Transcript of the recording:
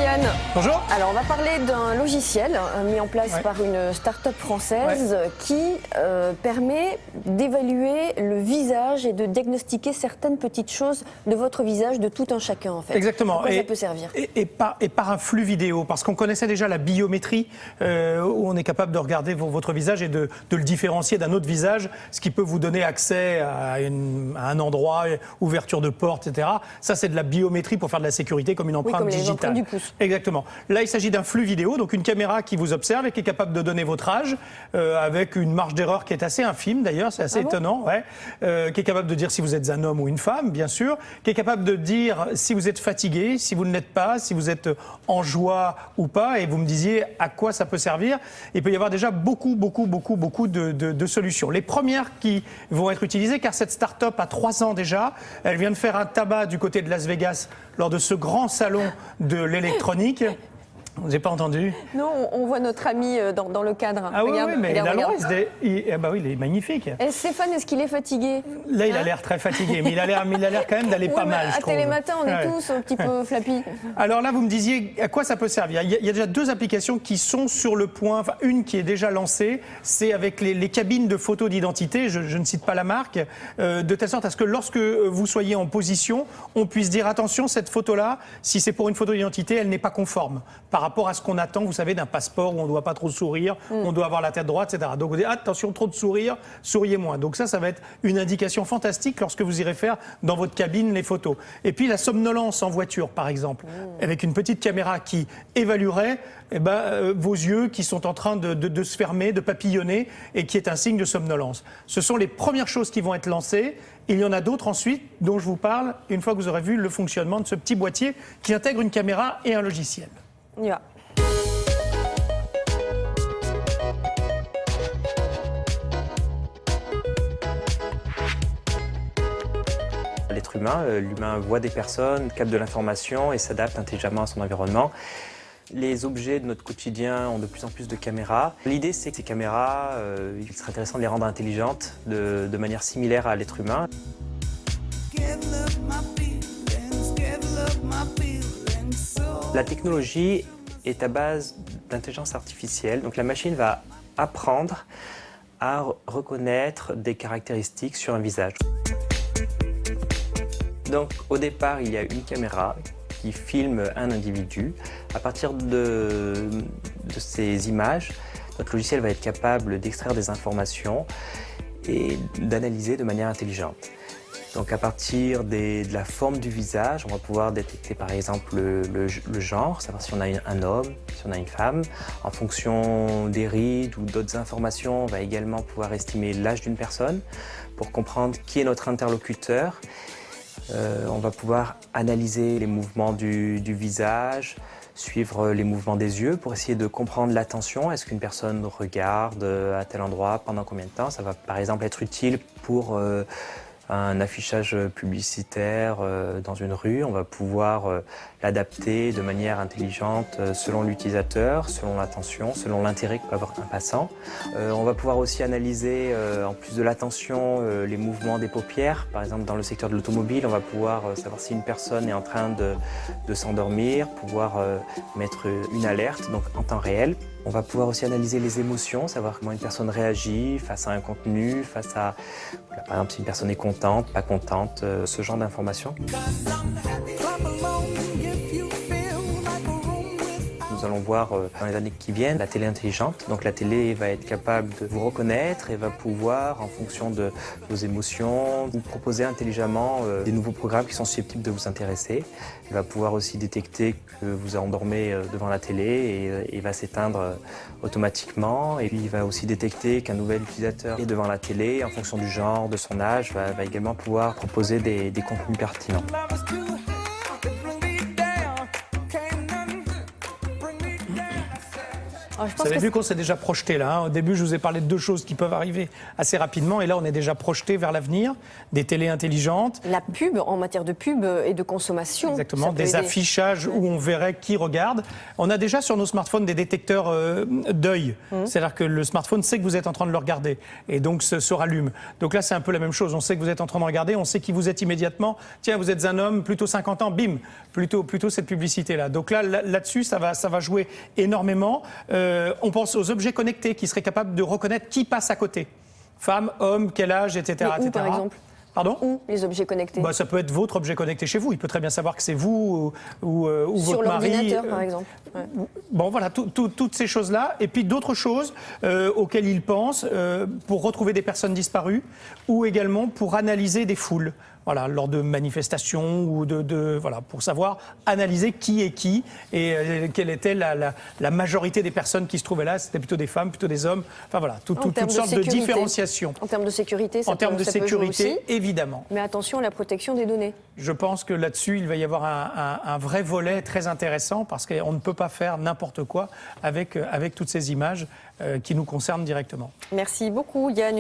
Yann. Bonjour. Alors on va parler d'un logiciel mis en place par une start-up française qui permet d'évaluer le visage et de diagnostiquer certaines petites choses de votre visage, de tout un chacun en fait. Exactement. À quoi ça peut servir et par un flux vidéo, parce qu'on connaissait déjà la biométrie, où on est capable de regarder votre visage et de le différencier d'un autre visage, ce qui peut vous donner accès à un endroit, ouverture de porte, etc. Ça c'est de la biométrie pour faire de la sécurité comme une empreinte comme digitale. Les empreintes du pouce. Exactement. Là, il s'agit d'un flux vidéo, donc une caméra qui vous observe et qui est capable de donner votre âge, avec une marge d'erreur qui est assez infime d'ailleurs, c'est assez étonnant, qui est capable de dire si vous êtes un homme ou une femme, bien sûr, qui est capable de dire si vous êtes fatigué, si vous ne l'êtes pas, si vous êtes en joie ou pas, et vous me disiez à quoi ça peut servir. Il peut y avoir déjà beaucoup de solutions. Les premières qui vont être utilisées, car cette start-up a 3 ans déjà, elle vient de faire un tabac du côté de Las Vegas lors de ce grand salon de l'électronique. Vous n'avez pas entendu? Non, on voit notre ami dans le cadre. Ah regarde, oui, mais regarde. il est magnifique. Et Stéphane, est-ce qu'il est fatigué? Là, il a l'air très fatigué, mais il a l'air quand même d'aller pas mal, je trouve. À Télématin, on est tous un petit peu flappy. Alors là, vous me disiez à quoi ça peut servir. Il y a déjà 2 applications qui sont sur le point, enfin une qui est déjà lancée, c'est avec les cabines de photos d'identité, je ne cite pas la marque, de telle sorte à ce que lorsque vous soyez en position, on puisse dire attention, cette photo-là, si c'est pour une photo d'identité, elle n'est pas conforme par rapport à ce qu'on attend, vous savez, d'un passeport où on ne doit pas trop sourire, on doit avoir la tête droite, etc. Donc vous dites attention, trop de sourire, souriez moins. Donc ça va être une indication fantastique lorsque vous irez faire dans votre cabine les photos. Et puis la somnolence en voiture, par exemple, avec une petite caméra qui évaluerait vos yeux qui sont en train de se fermer, de papillonner, et qui est un signe de somnolence. Ce sont les premières choses qui vont être lancées. Il y en a d'autres ensuite dont je vous parle une fois que vous aurez vu le fonctionnement de ce petit boîtier qui intègre une caméra et un logiciel. On y va. L'être humain, l'humain voit des personnes, capte de l'information et s'adapte intelligemment à son environnement. Les objets de notre quotidien ont de plus en plus de caméras. L'idée, c'est que ces caméras, il serait intéressant de les rendre intelligentes de manière similaire à l'être humain. La technologie est à base d'intelligence artificielle. Donc la machine va apprendre à reconnaître des caractéristiques sur un visage. Donc au départ, il y a une caméra qui filme un individu. À partir de ces images, notre logiciel va être capable d'extraire des informations et d'analyser de manière intelligente. Donc à partir de la forme du visage, on va pouvoir détecter par exemple le genre, savoir si on a un homme, si on a une femme. En fonction des rides ou d'autres informations, on va également pouvoir estimer l'âge d'une personne pour comprendre qui est notre interlocuteur. On va pouvoir analyser les mouvements du visage, suivre les mouvements des yeux pour essayer de comprendre l'attention. Est-ce qu'une personne regarde à tel endroit, pendant combien de temps? Ça va par exemple être utile pour un affichage publicitaire dans une rue. On va pouvoir l'adapter de manière intelligente selon l'utilisateur, selon l'attention, selon l'intérêt que peut avoir un passant. On va pouvoir aussi analyser, en plus de l'attention, les mouvements des paupières. Par exemple, dans le secteur de l'automobile, on va pouvoir savoir si une personne est en train de s'endormir, pouvoir mettre une alerte, donc en temps réel. On va pouvoir aussi analyser les émotions, savoir comment une personne réagit face à un contenu, face à, par exemple, si une personne est contente, pas contente, ce genre d'informations. Nous allons voir dans les années qui viennent la télé intelligente. Donc la télé va être capable de vous reconnaître et va pouvoir, en fonction de vos émotions, vous proposer intelligemment des nouveaux programmes qui sont susceptibles de vous intéresser. Elle va pouvoir aussi détecter que vous endormez devant la télé et va s'éteindre automatiquement. Et puis il va aussi détecter qu'un nouvel utilisateur est devant la télé. En fonction du genre, de son âge, va également pouvoir proposer des contenus pertinents. Vous avez vu qu'on s'est déjà projeté là. Au début, je vous ai parlé de deux choses qui peuvent arriver assez rapidement. Et là, on est déjà projeté vers l'avenir. Des télés intelligentes. La pub, en matière de pub et de consommation. Exactement, des affichages où on verrait qui regarde. On a déjà sur nos smartphones des détecteurs d'œil. C'est-à-dire que le smartphone sait que vous êtes en train de le regarder. Et donc, se rallume. Donc là, c'est un peu la même chose. On sait que vous êtes en train de regarder. On sait qui vous êtes immédiatement. Tiens, vous êtes un homme, plutôt 50 ans, bim, plutôt cette publicité-là. Donc là-dessus, ça va jouer énormément. On pense aux objets connectés qui seraient capables de reconnaître qui passe à côté. Femme, homme, quel âge, etc. Mais où, par exemple ? Pardon ? Où les objets connectés ? Ça peut être votre objet connecté chez vous. Il peut très bien savoir que c'est vous ou sur votre mari. Sur l'ordinateur, par exemple. Ouais. Bon, voilà, toutes ces choses-là. Et puis d'autres choses auxquelles ils pensent pour retrouver des personnes disparues ou également pour analyser des foules. Voilà, lors de manifestations ou voilà, pour savoir analyser qui est qui et quelle était la majorité des personnes qui se trouvaient là. C'était plutôt des femmes, plutôt des hommes. Enfin voilà, toutes sortes de différenciations. En termes de sécurité, ça en termes de sécurité, aussi. Évidemment. Mais attention à la protection des données. Je pense que là-dessus, il va y avoir un vrai volet très intéressant parce qu'on ne peut pas faire n'importe quoi avec toutes ces images qui nous concernent directement. Merci beaucoup, Yann.